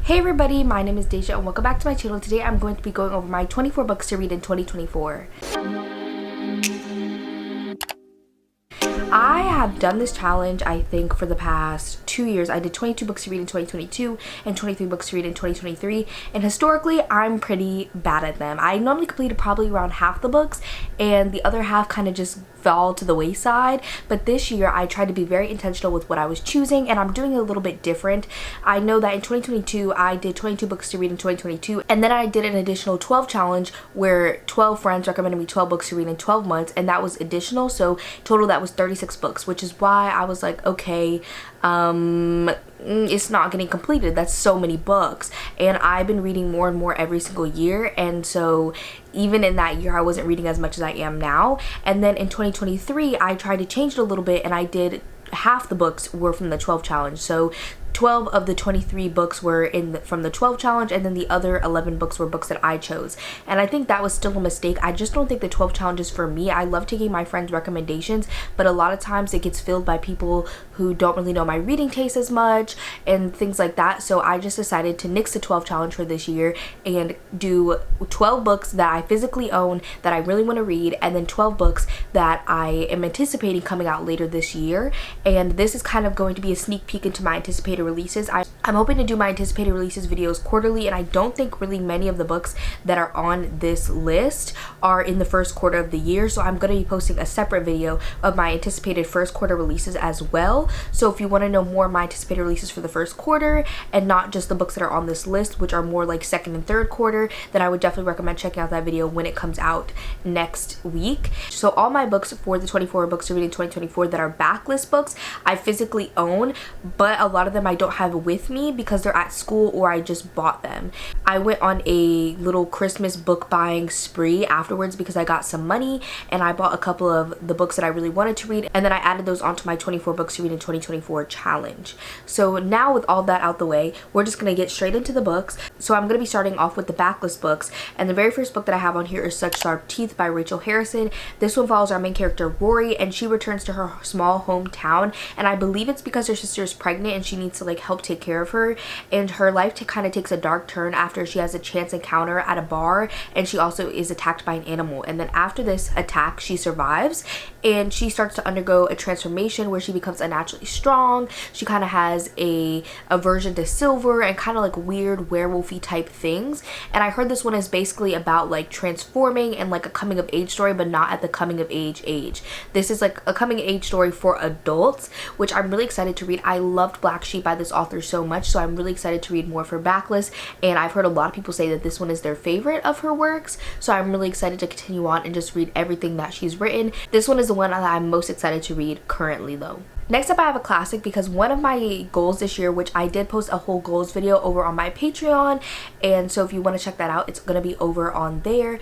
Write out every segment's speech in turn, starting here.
Hey everybody, my name is Deja and welcome back to my channel. Today I'm going to be going over my 24 books to read in 2024. I have done this challenge, I think, for the past 2 years. I did 22 books to read in 2022 and 23 books to read in 2023, and historically I'm pretty bad at them. I normally completed probably around half the books and the other half kind of just fell to the wayside, but this year I tried to be very intentional with what I was choosing and I'm doing it a little bit different. I know that in 2022 I did 22 books to read in 2022, and then I did an additional 12 challenge where 12 friends recommended me 12 books to read in 12 months, and that was additional, so total that was 36 books, which is why I was like, okay, it's not getting completed. That's so many books, and I've been reading more and more every single year, and so even in that year I wasn't reading as much as I am now. And then in 2023 I tried to change it a little bit and I did half the books were from the 12 challenge, so 12 of the 23 books were from the 12 challenge, and then the other 11 books were books that I chose. And I think that was still a mistake. I just don't think the 12 challenge is for me. I love taking my friends' recommendations, but a lot of times it gets filled by people who don't really know my reading taste as much and things like that. So I just decided to nix the 12 challenge for this year and do 12 books that I physically own that I really want to read, and then 12 books that I am anticipating coming out later this year. And this is kind of going to be a sneak peek into my anticipated releases. I'm hoping to do my anticipated releases videos quarterly, and I don't think really many of the books that are on this list are in the first quarter of the year, so I'm going to be posting a separate video of my anticipated first quarter releases as well. So if you want to know more of my anticipated releases for the first quarter and not just the books that are on this list, which are more like second and third quarter, then I would definitely recommend checking out that video when it comes out next week. So all my books for the 24 books to read in 2024 that are backlist books I physically own, but a lot of them I don't have with me because they're at school or I just bought them. I went on a little Christmas book buying spree afterwards because I got some money and I bought a couple of the books that I really wanted to read, and then I added those onto my 24 books to read in 2024 challenge. So now with all that out the way, we're just gonna get straight into the books. So I'm gonna be starting off with the backlist books, and the very first book that I have on here is Such Sharp Teeth by Rachel Harrison. This one follows our main character Rory, and she returns to her small hometown, and I believe it's because her sister is pregnant and she needs to like help take care of her, and her life kind of takes a dark turn after she has a chance encounter at a bar, and she also is attacked by an animal. And then after this attack she survives and she starts to undergo a transformation where she becomes unnaturally strong. She kind of has a aversion to silver and kind of like weird werewolfy type things, and I heard this one is basically about like transforming and like a coming of age story, but not at the coming of age. This is like a coming of age story for adults, which I'm really excited to read. I loved Black Sheep by this author so much, so I'm really excited to read more of her backlist, and I've heard a lot of people say that this one is their favorite of her works, so I'm really excited to continue on and just read everything that she's written. This one is the one that I'm most excited to read currently though. Next up I have a classic, because one of my goals this year, which I did post a whole goals video over on my Patreon, and so if you want to check that out, it's going to be over on there.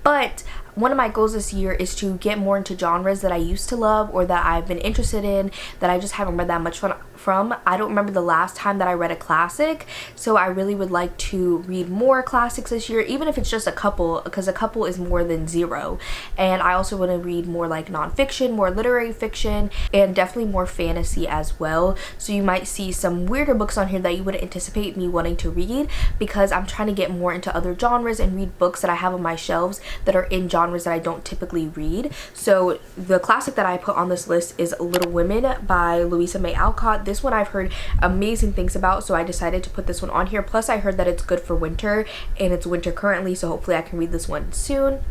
But one of my goals this year is to get more into genres that I used to love or that I've been interested in that I just haven't read that much from. I don't remember the last time that I read a classic, so I really would like to read more classics this year, even if it's just a couple, because a couple is more than zero. And I also want to read more like nonfiction, more literary fiction, and definitely more fantasy as well. So you might see some weirder books on here that you wouldn't anticipate me wanting to read, because I'm trying to get more into other genres and read books that I have on my shelves that are in genres that I don't typically read. So the classic that I put on this list is Little Women by Louisa May Alcott. This one I've heard amazing things about, so I decided to put this one on here. Plus I heard that it's good for winter, and it's winter currently, so hopefully I can read this one soon.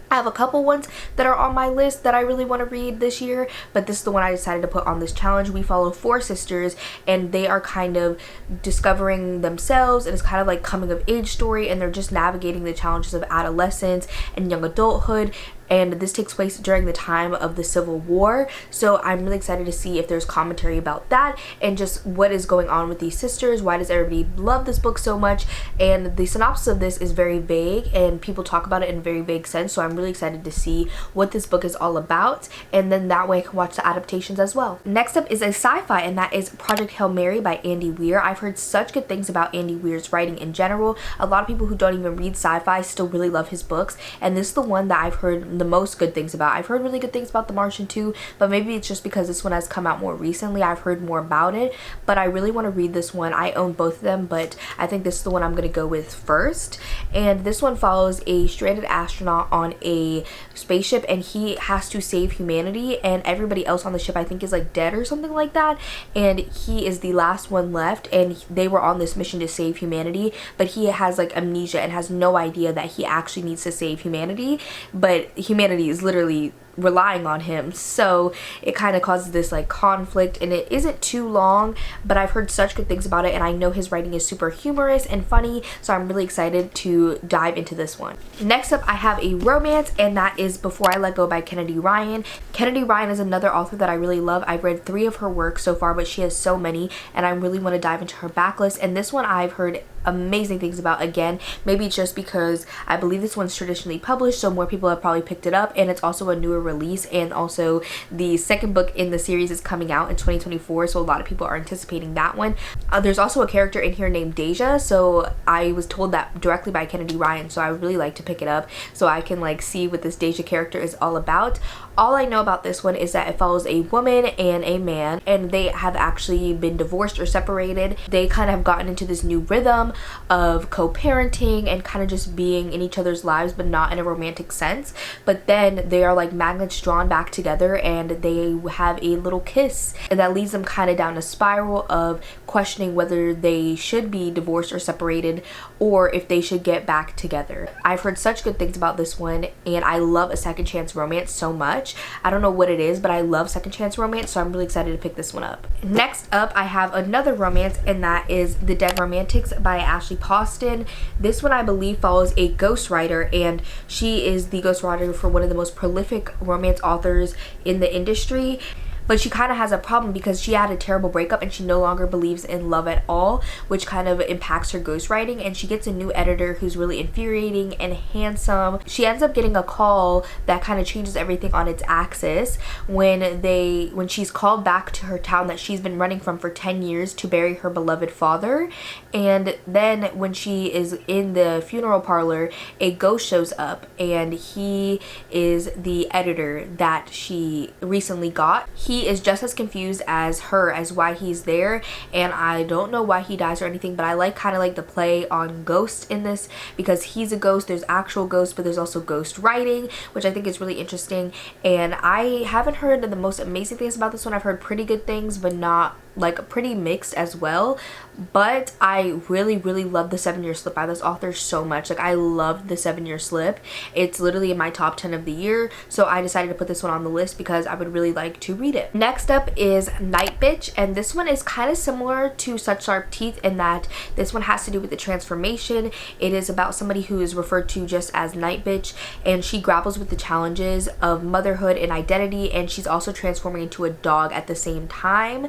I have a couple ones that are on my list that I really want to read this year, but this is the one I decided to put on this challenge. We follow four sisters, and they are kind of discovering themselves, and it's kind of like coming of age story, and they're just navigating the challenges of adolescence and young adulthood. And this takes place during the time of the Civil War, so I'm really excited to see if there's commentary about that and just what is going on with these sisters. Why does everybody love this book so much? And the synopsis of this is very vague, and people talk about it in a very vague sense, so I'm really excited to see what this book is all about, and then that way I can watch the adaptations as well. Next up is a sci-fi, and that is Project Hail Mary by Andy Weir. I've heard such good things about Andy Weir's writing in general. A lot of people who don't even read sci-fi still really love his books, and this is the one that I've heard the most good things about. I've heard really good things about The Martian too, but maybe it's just because this one has come out more recently. I've heard more about it, but I really want to read this one. I own both of them, but I think this is the one I'm going to go with first. And this one follows a stranded astronaut on a spaceship, and he has to save humanity, and everybody else on the ship I think is like dead or something like that, and he is the last one left, and they were on this mission to save humanity, but he has like amnesia and has no idea that he actually needs to save humanity, but humanity is literally relying on him. So it kind of causes this like conflict, and it isn't too long, but I've heard such good things about it, and I know his writing is super humorous and funny, so I'm really excited to dive into this one. Next up, I have a romance, and that is Before I Let Go by Kennedy Ryan. Kennedy Ryan is another author that I really love. I've read 3 of her works so far, but she has so many, and I really want to dive into her backlist, and this one I've heard amazing things about. Again, maybe just because I believe this one's traditionally published, so more people have probably picked it up, and it's also a newer release, and also the second book in the series is coming out in 2024, so a lot of people are anticipating that one. There's also a character in here named Deja, so I was told that directly by Kennedy Ryan, so I would really like to pick it up so I can like see what this Deja character is all about. All I know about this one is that it follows a woman and a man, and they have actually been divorced or separated. They kind of have gotten into this new rhythm of co-parenting and kind of just being in each other's lives, but not in a romantic sense. But then they are like magnets drawn back together, and they have a little kiss, and that leads them kind of down a spiral of questioning whether they should be divorced or separated, or if they should get back together. I've heard such good things about this one, and I love a second chance romance so much. I don't know what it is, but I love second chance romance, so I'm really excited to pick this one up. Next up, I have another romance, and that is The Dead Romantics by Ashley Poston. This one I believe follows a ghostwriter, and she is the ghostwriter for one of the most prolific romance authors in the industry. But she kind of has a problem because she had a terrible breakup and she no longer believes in love at all, which kind of impacts her ghostwriting, and she gets a new editor who's really infuriating and handsome. She ends up getting a call that kind of changes everything on its axis when she's called back to her town that she's been running from for 10 years to bury her beloved father. And then when she is in the funeral parlor, a ghost shows up, and he is the editor that she recently got. He is just as confused as her as why he's there, and I don't know why he dies or anything, but I like kind of like the play on ghost in this, because he's a ghost, there's actual ghosts, but there's also ghost writing, which I think is really interesting. And I haven't heard the most amazing things about this one. I've heard pretty good things, but not like pretty mixed as well. But I really love The 7-Year Slip by this author so much. Like, I loved The 7-Year Slip. It's literally in my top 10 of the year, so I decided to put this one on the list because I would really like to read it. Next up is Night Bitch, and this one is kind of similar to Such Sharp Teeth in that this one has to do with the transformation. It is about somebody who is referred to just as Night Bitch, and she grapples with the challenges of motherhood and identity, and she's also transforming into a dog at the same time.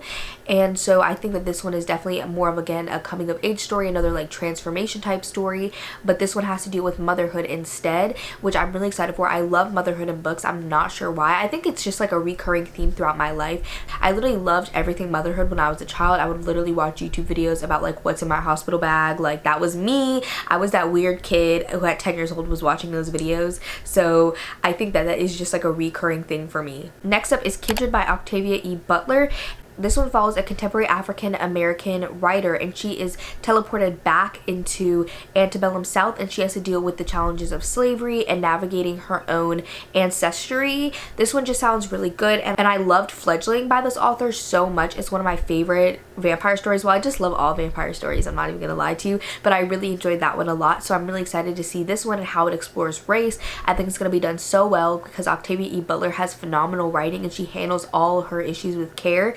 And so I think that this one is definitely more of, again, a coming of age story, another like transformation type story, but this one has to deal with motherhood instead, which I'm really excited for. I love motherhood in books. I'm not sure why. I think it's just like a recurring theme throughout my life. I literally loved everything motherhood when I was a child. I would literally watch YouTube videos about like what's in my hospital bag. Like, that was me. I was that weird kid who at 10 years old was watching those videos. So I think that that is just like a recurring thing for me. Next up is Kindred by Octavia E. Butler. This one follows a contemporary African American writer, and she is teleported back into antebellum South, and she has to deal with the challenges of slavery and navigating her own ancestry. This one just sounds really good, and I loved Fledgling by this author so much. It's one of my favorite vampire stories. Well, I just love all vampire stories, I'm not even gonna lie to you, but I really enjoyed that one a lot, so I'm really excited to see this one and how it explores race. I think it's gonna be done so well because Octavia E. Butler has phenomenal writing, and she handles all her issues with care.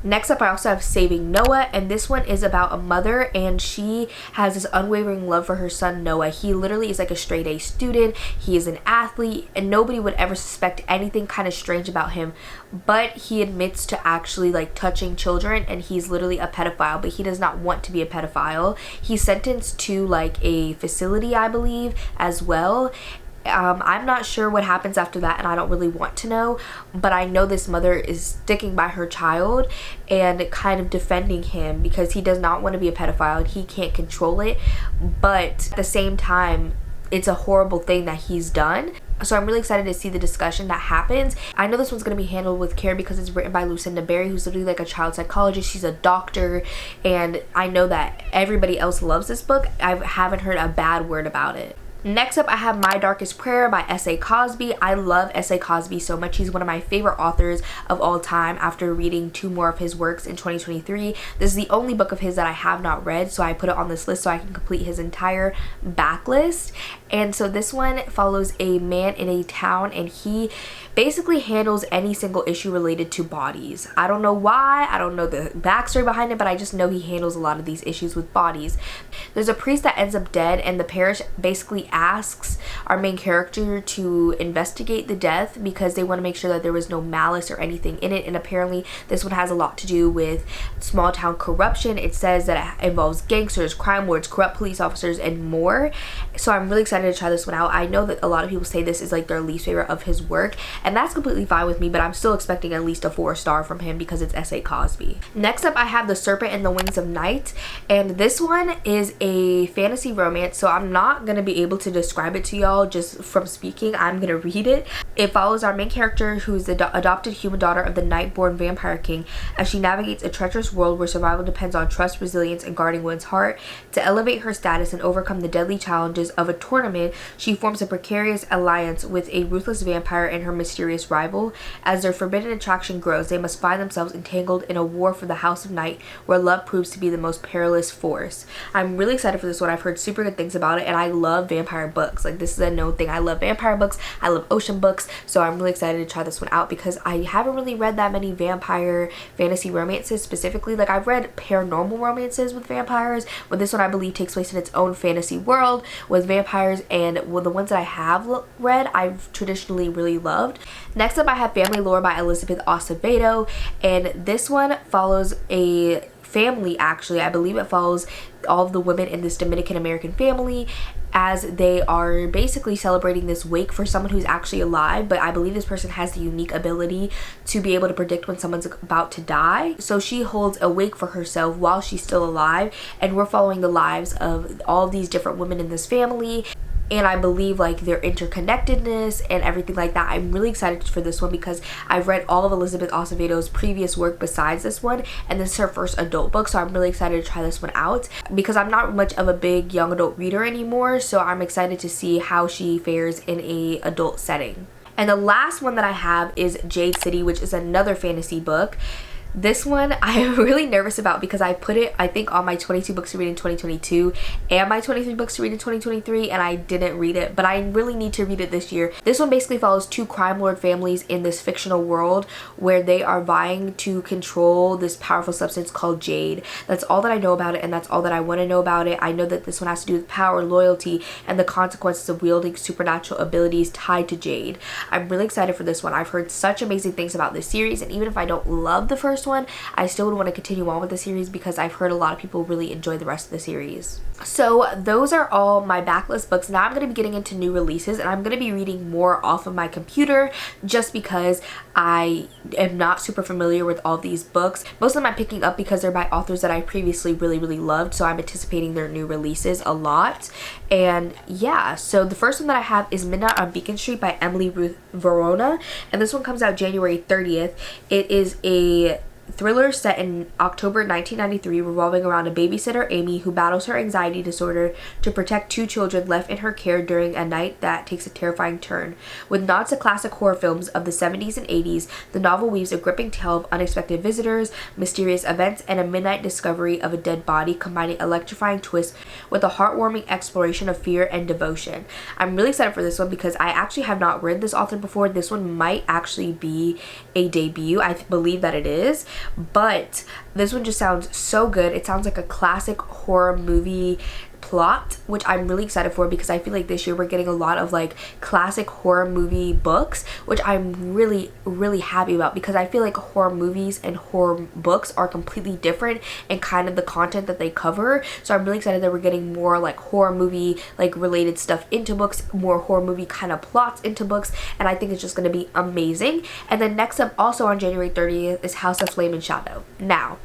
Next up, I also have Saving Noah, and this one is about a mother, and she has this unwavering love for her son Noah. He literally is like a straight A student. He is an athlete, and nobody would ever suspect anything kind of strange about him, but he admits to actually like touching children, and he's literally a pedophile, but he does not want to be a pedophile. He's sentenced to like a facility, I believe, as well. I'm not sure what happens after that, and I don't really want to know, but I know this mother is sticking by her child and kind of defending him because he does not want to be a pedophile and he can't control it, but at the same time, it's a horrible thing that he's done. So I'm really excited to see the discussion that happens. I know this one's going to be handled with care because it's written by Lucinda Berry, who's literally like a child psychologist. She's a doctor, and I know that everybody else loves this book. I haven't heard a bad word about it. Next up, I have My Darkest Prayer by S.A. Cosby. I love S.A. Cosby so much. He's one of my favorite authors of all time after reading 2 more of his works in 2023. This is the only book of his that I have not read, so I put it on this list so I can complete his entire backlist. And so this one follows a man in a town, and he basically handles any single issue related to bodies. I don't know why, I don't know the backstory behind it, but I just know he handles a lot of these issues with bodies. There's a priest that ends up dead, and the parish basically asks our main character to investigate the death because they want to make sure that there was no malice or anything in it. And apparently this one has a lot to do with small town corruption. It says that it involves gangsters, crime lords, corrupt police officers, and more. So I'm really excited to try this one out. I know that a lot of people say this is like their least favorite of his work, and that's completely fine with me, but I'm still expecting at least a 4-star from him because it's S.A. Cosby. Next up, I have The Serpent and the Wings of Night, and this one is a fantasy romance, so I'm not going to be able to describe it to y'all just from speaking. I'm going to read it. It follows our main character, who's the adopted human daughter of the night-born vampire king, as she navigates a treacherous world where survival depends on trust, resilience, and guarding one's heart. To elevate her status and overcome the deadly challenges of a tournament, she forms a precarious alliance with a ruthless vampire and her mysterious rival. As their forbidden attraction grows, they must find themselves entangled in a war for the House of Night, where love proves to be the most perilous force. I'm really excited for this one. I've heard super good things about it, and I love vampire books. Like, this is a known thing. I love vampire books. I love ocean books, so I'm really excited to try this one out because I haven't really read that many vampire fantasy romances specifically. Like, I've read paranormal romances with vampires, but this one I believe takes place in its own fantasy world with vampires, and well, the ones that I have read I've traditionally really loved. Next up, I have Family Lore by Elizabeth Acevedo, and this one follows a family. Actually, I believe it follows all of the women in this Dominican American family as they are basically celebrating this wake for someone who's actually alive, but I believe this person has the unique ability to be able to predict when someone's about to die. So she holds a wake for herself while she's still alive, and we're following the lives of all of these different women in this family, and I believe like their interconnectedness and everything like that. I'm really excited for this one because I've read all of Elizabeth Acevedo's previous work besides this one, and this is her first adult book, so I'm really excited to try this one out because I'm not much of a big young adult reader anymore, so I'm excited to see how she fares in a adult setting. And the last one that I have is Jade City, which is another fantasy book. This one I am really nervous about because I put it, I think, on my 22 books to read in 2022 and my 23 books to read in 2023, and I didn't read it, but I really need to read it this year. This one basically follows 2 crime lord families in this fictional world where they are vying to control this powerful substance called jade. That's all that I know about it, and that's all that I want to know about it. I know that this one has to do with power, loyalty, and the consequences of wielding supernatural abilities tied to jade. I'm really excited for this one. I've heard such amazing things about this series, and even if I don't love the first one, I still would want to continue on with the series because I've heard a lot of people really enjoy the rest of the series. So those are all my backlist books. Now I'm going to be getting into new releases, and I'm going to be reading more off of my computer just because I am not super familiar with all these books. Most of them I'm picking up because they're by authors that I previously really loved, so I'm anticipating their new releases a lot. And yeah, so the first one that I have is Midnight on Beacon Street by Emily Ruth Verona, and this one comes out January 30th. It is a thriller set in October 1993 revolving around a babysitter, Amy, who battles her anxiety disorder to protect 2 children left in her care during a night that takes a terrifying turn. With nods to classic horror films of the 70s and 80s, the novel weaves a gripping tale of unexpected visitors, mysterious events, and a midnight discovery of a dead body, combining electrifying twists with a heartwarming exploration of fear and devotion. I'm really excited for this one because I actually have not read this author before. This one might actually be a debut. I believe that it is. But this one just sounds so good. It sounds like a classic horror movie plot, which I'm really excited for because I feel like this year we're getting a lot of like classic horror movie books, which I'm really happy about because I feel like horror movies and horror books are completely different and kind of the content that they cover. So I'm really excited that we're getting more like horror movie like related stuff into books, more horror movie kind of plots into books, and I think it's just going to be amazing. And then next up, also on January 30th, is House of Flame and Shadow. Now,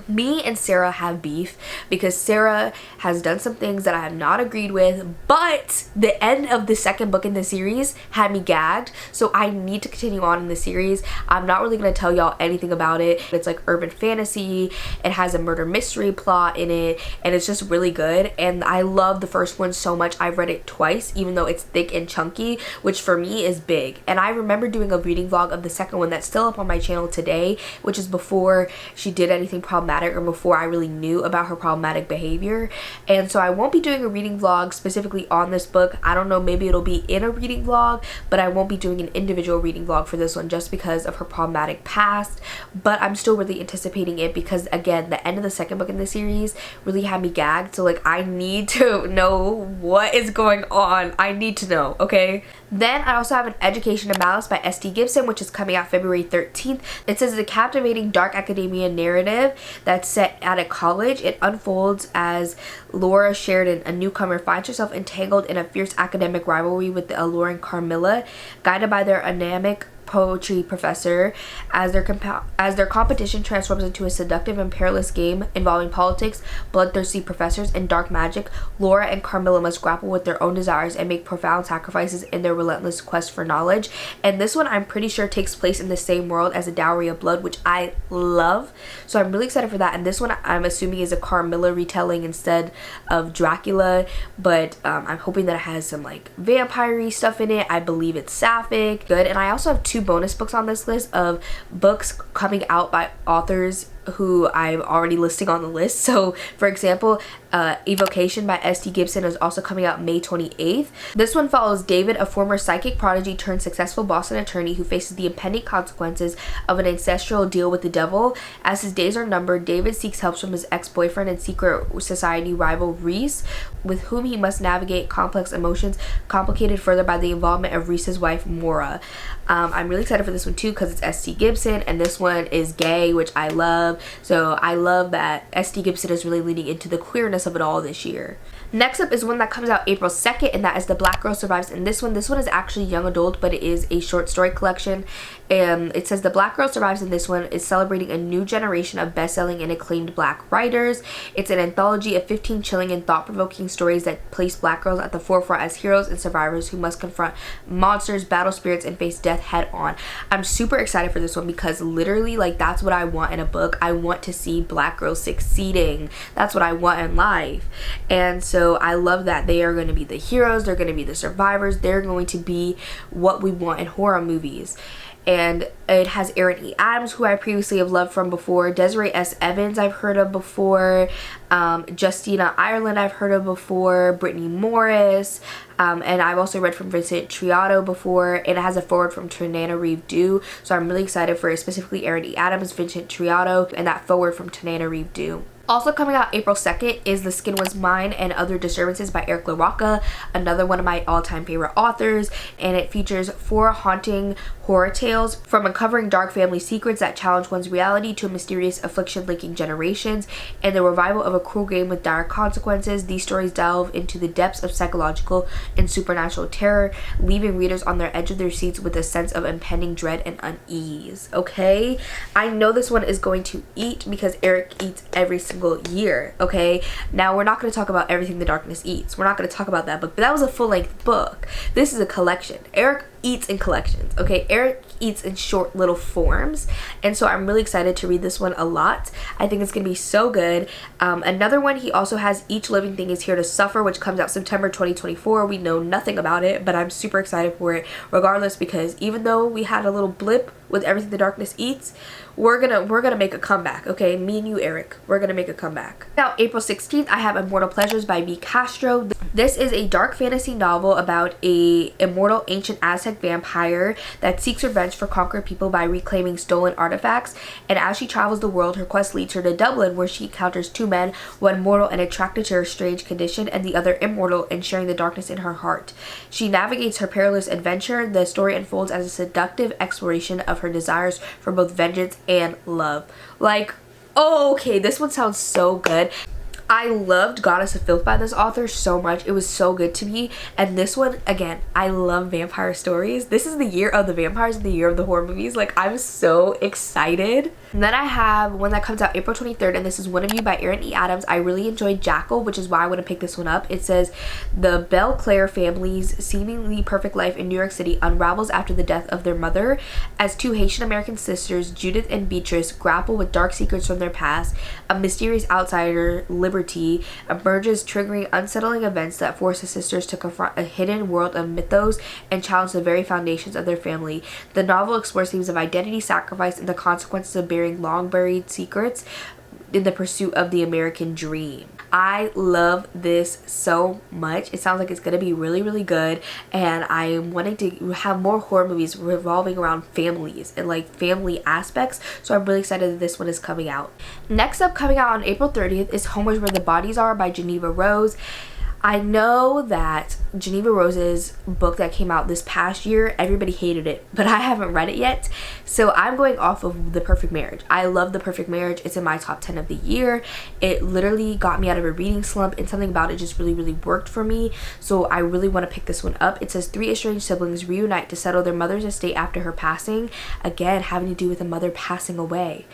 Me and Sarah have beef because Sarah has done some things that I have not agreed with, but the end of the second book in the series had me gagged, so I need to continue on in the series. I'm not really going to tell y'all anything about it. It's like urban fantasy, it has a murder mystery plot in it, and it's just really good, and I love the first one so much. I've read it twice, even though it's thick and chunky, which for me is big. And I remember doing a reading vlog of the second one that's still up on my channel today, which is before she did anything problematic or before I really knew about her problematic behavior. And so I won't be doing a reading vlog specifically on this book. I don't know, maybe it'll be in a reading vlog, but I won't be doing an individual reading vlog for this one just because of her problematic past. But I'm still really anticipating it because, again, the end of the second book in the series really had me gagged. So like, I need to know what is going on. I need to know, okay? Then I also have an Education of Malice by S.D. Gibson, which is coming out February 13th. It says it's a captivating dark academia narrative that's set at a college. It unfolds as Laura Sheridan, a newcomer, finds herself entangled in a fierce academic rivalry with the alluring Carmilla, guided by their anemic poetry professor. As their competition transforms into a seductive and perilous game involving politics, bloodthirsty professors, and dark magic, Laura and Carmilla must grapple with their own desires and make profound sacrifices in their relentless quest for knowledge. And this one, I'm pretty sure, takes place in the same world as A Dowry of Blood, which I love, so I'm really excited for that. And this one, I'm assuming, is a Carmilla retelling instead of Dracula, but I'm hoping that it has some like vampire-y stuff in it. I believe it's sapphic. Good. And I also have two bonus books on this list of books coming out by authors who I'm already listing on the list. So for example, Evocation by S.D. Gibson is also coming out May 28th. This one follows David, a former psychic prodigy turned successful Boston attorney who faces the impending consequences of an ancestral deal with the devil. As his days are numbered, David seeks help from his ex-boyfriend and secret society rival Reese, with whom he must navigate complex emotions complicated further by the involvement of Reese's wife Maura. I'm really excited for this one too because it's S.D. Gibson, and this one is gay, which I love. So I love that S.D. Gibson is really leaning into the queerness of it all this year. Next up is one that comes out April 2nd, and that is The Black Girl Survives. And this one is actually young adult, but it is a short story collection. It says The Black Girl Survives, and this one is celebrating a new generation of best-selling and acclaimed black writers. It's an anthology of 15 chilling and thought-provoking stories that place black girls at the forefront as heroes and survivors who must confront monsters, battle spirits, and face death head on. I'm super excited for this one because literally, like, that's what I want in a book. I want to see black girls succeeding. That's what I want in life. And so I love that they are going to be the heroes, they're going to be the survivors, they're going to be what we want in horror movies. And it has Aaron E. Adams, who I previously have loved from before, Desiree S. Evans I've heard of before, Justina Ireland I've heard of before, Brittany Morris, and I've also read from Vincent Triato before. It has a foreword from Tanana Reeve Dew, so I'm really excited for it, specifically Aaron E. Adams, Vincent Triato, and that foreword from Tanana Reeve Dew. Also coming out April 2nd is The Skin Was Mine and Other Disturbances by Eric LaRocca, another one of my all-time favorite authors, and it features 4 haunting horror tales, from uncovering dark family secrets that challenge one's reality to a mysterious affliction linking generations, and the revival of a cruel game with dire consequences. These stories delve into the depths of psychological and supernatural terror, leaving readers on their edge of their seats with a sense of impending dread and unease. Okay, I know this one is going to eat because Eric eats every single year. Okay, now we're not going to talk about Everything the Darkness Eats. We're not going to talk about that book, but that was a full-length book. This is a collection. Eric eats in collections. Okay, Eric eats in short little forms, and so I'm really excited to read this one a lot. I think it's gonna be so good. Another one he also has, Each Living Thing Is Here to Suffer, which comes out September 2024. We know nothing about it, but I'm super excited for it regardless, because even though we had a little blip with Everything the Darkness Eats, we're gonna make a comeback. Okay, me and you, Eric, we're gonna make a comeback. Now April 16th, I have Immortal Pleasures by V. Castro. This is a dark fantasy novel about a immortal ancient Aztec vampire that seeks revenge for conquered people by reclaiming stolen artifacts, and as she travels the world, her quest leads her to Dublin, where she encounters 2 men, one mortal and attracted to her strange condition, and the other immortal and sharing the darkness in her heart. She navigates her perilous adventure. The story unfolds as a seductive exploration of her desires for both vengeance and love. Like, oh, okay, this one sounds so good. I loved Goddess of Filth by this author so much. It was so good to me. And this one, again, I love vampire stories. This is the year of the vampires and the year of the horror movies. Like, I'm so excited. And then I have one that comes out April 23rd, and this is One of You by Erin E. Adams. I really enjoyed Jackal, which is why I want to pick this one up. It says the Belle Claire family's seemingly perfect life in New York City unravels after the death of their mother as two Haitian American sisters, Judith and Beatrice, grapple with dark secrets from their past. A mysterious outsider, Liberty, emerges, triggering unsettling events that force the sisters to confront a hidden world of mythos and challenge the very foundations of their family. The novel explores themes of identity, sacrifice, and the consequences of bearing long buried secrets in the pursuit of the American dream. I love this so much. It sounds like it's gonna be really, really good, and I am wanting to have more horror movies revolving around families and like family aspects, so I'm really excited that this one is coming out. Next up, coming out on April 30th, is Homewhere's Where the Bodies Are by Geneva Rose. I know that Geneva Rose's book that came out this past year, everybody hated it, but I haven't read it yet. So I'm going off of The Perfect Marriage. I love The Perfect Marriage. It's in my top 10 of the year. It literally got me out of a reading slump, and something about it just really, really worked for me. So I really want to pick this one up. It says 3 estranged siblings reunite to settle their mother's estate after her passing. Again, having to do with a mother passing away.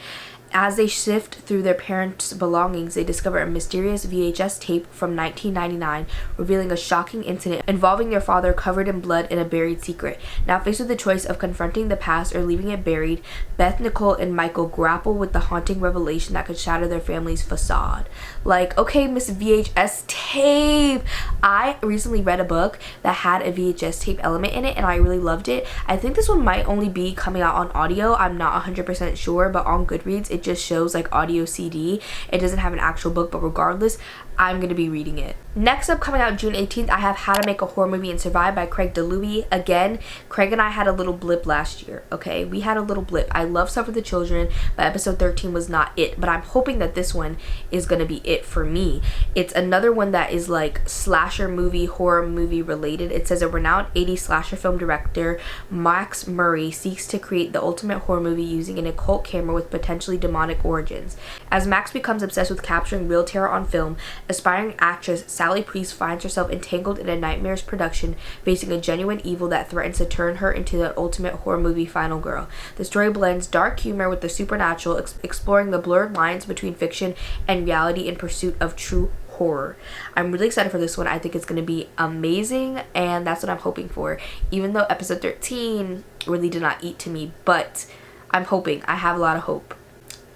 As they sift through their parents' belongings, they discover a mysterious VHS tape from 1999 revealing a shocking incident involving their father covered in blood in a buried secret. Now faced with the choice of confronting the past or leaving it buried, Beth, Nicole, and Michael grapple with the haunting revelation that could shatter their family's facade. Like, okay, Miss VHS tape! I recently read a book that had a VHS tape element in it, and I really loved it. I think this one might only be coming out on audio. I'm not 100% sure, but on Goodreads, it just shows like audio CD. It doesn't have an actual book, but regardless, I'm going to be reading it. Next up, coming out June 18th, I have How to Make a Horror Movie and Survive by Craig DeLuey. Again, Craig and I had a little blip last year, okay? We had a little blip. I love Suffer the Children, but episode 13 was not it. But I'm hoping that this one is going to be it for me. It's another one that is like slasher movie, horror movie related. It says a renowned 80s slasher film director, Max Murray, seeks to create the ultimate horror movie using an occult camera with potentially demonic origins. As Max becomes obsessed with capturing real terror on film, aspiring actress Sally Priest finds herself entangled in a nightmarish production, facing a genuine evil that threatens to turn her into the ultimate horror movie final girl. The story blends dark humor with the supernatural, exploring the blurred lines between fiction and reality in pursuit of true horror. I'm really excited for this one. I think it's going to be amazing, and that's what I'm hoping for, even though episode 13 really did not eat to me, but I'm hoping. I have a lot of hope.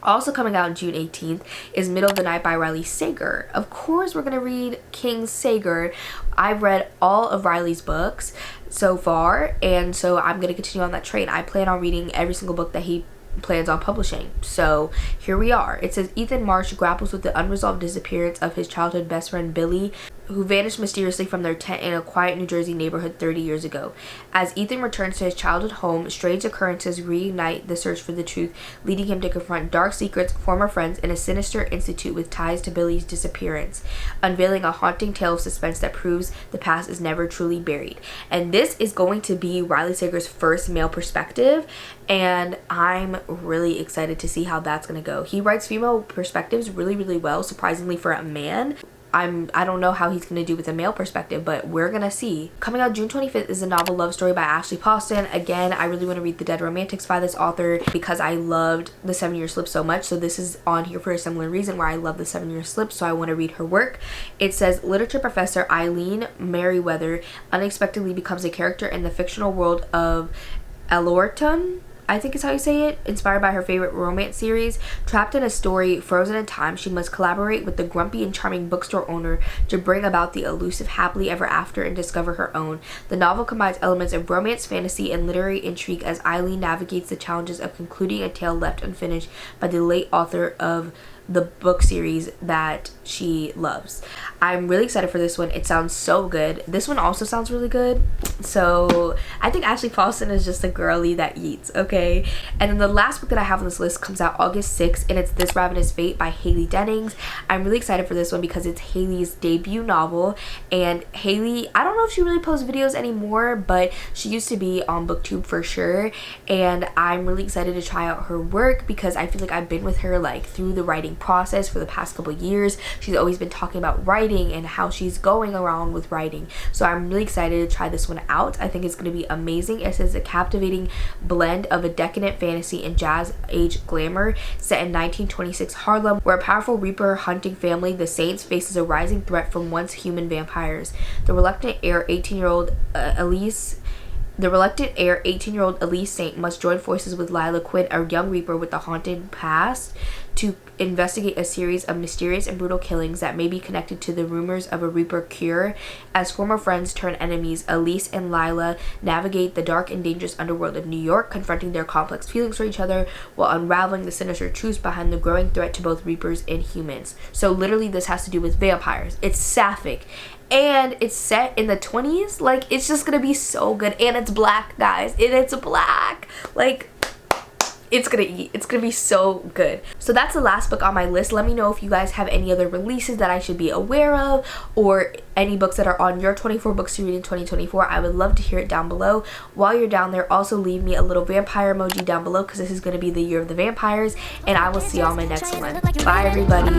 Also coming out June 18th is Middle of the Night by Riley Sager. Of course, we're going to read King Sager. I've read all of Riley's books so far, and so I'm going to continue on that train. I plan on reading every single book that he plans on publishing. So here we are. It says Ethan Marsh grapples with the unresolved disappearance of his childhood best friend Billy, who vanished mysteriously from their tent in a quiet New Jersey neighborhood 30 years ago. As Ethan returns to his childhood home, strange occurrences reignite the search for the truth, leading him to confront dark secrets, former friends, and a sinister institute with ties to Billy's disappearance, unveiling a haunting tale of suspense that proves the past is never truly buried. And this is going to be Riley Sager's first male perspective, and I'm really excited to see how that's going to go. He writes female perspectives really, really well, surprisingly for a man. I don't know how he's going to do with a male perspective, but we're going to see. Coming out June 25th is a novel love story by Ashley Paulson. Again, I really want to read The Dead Romantics by this author because I loved The 7-Year Slip so much. So this is on here for a similar reason where I love The 7-Year Slip, so I want to read her work. It says literature professor Eileen Merriweather unexpectedly becomes a character in the fictional world of Elorton, I think is how you say it, inspired by her favorite romance series. Trapped in a story frozen in time, she must collaborate with the grumpy and charming bookstore owner to bring about the elusive happily ever after and discover her own. The novel combines elements of romance, fantasy, and literary intrigue as Eileen navigates the challenges of concluding a tale left unfinished by the late author of the book series that she loves. I'm really excited for this one. It sounds so good. This one also sounds really good. So I think Ashley Paulson is just a girly that eats, okay? And then the last book that I have on this list comes out August 6th, and it's This Ravenous Fate by Haley Dennings. I'm really excited for this one because it's Haley's debut novel, and Haley, I don't know if she really posts videos anymore, but she used to be on BookTube for sure, and I'm really excited to try out her work because I feel like I've been with her like through the writing writing process for the past couple years. She's always been talking about writing and how she's going around with writing. So I'm really excited to try this one out. I think it's going to be amazing. It says a captivating blend of a decadent fantasy and jazz age glamour set in 1926 Harlem, where a powerful reaper hunting family, the Saints, faces a rising threat from once human vampires. The reluctant heir 18-year-old Elise Saint must join forces with Lila Quinn, a young reaper with a haunted past, to investigate a series of mysterious and brutal killings that may be connected to the rumors of a reaper cure. As former friends turn enemies, Elise and Lila navigate the dark and dangerous underworld of New York, confronting their complex feelings for each other while unraveling the sinister truths behind the growing threat to both reapers and humans. So literally this has to do with vampires. It's sapphic. And it's set in the 20s. Like, it's just gonna be so good. And it's black, guys. And it's black. Like, it's gonna be so good. So that's the last book on my list. Let me know if you guys have any other releases that I should be aware of, or any books that are on your 24 books to read in 2024. I would love to hear it down below. While you're down there, also leave me a little vampire emoji down below, because this is going to be the year of the vampires, and I will see y'all in my next one. Bye everybody.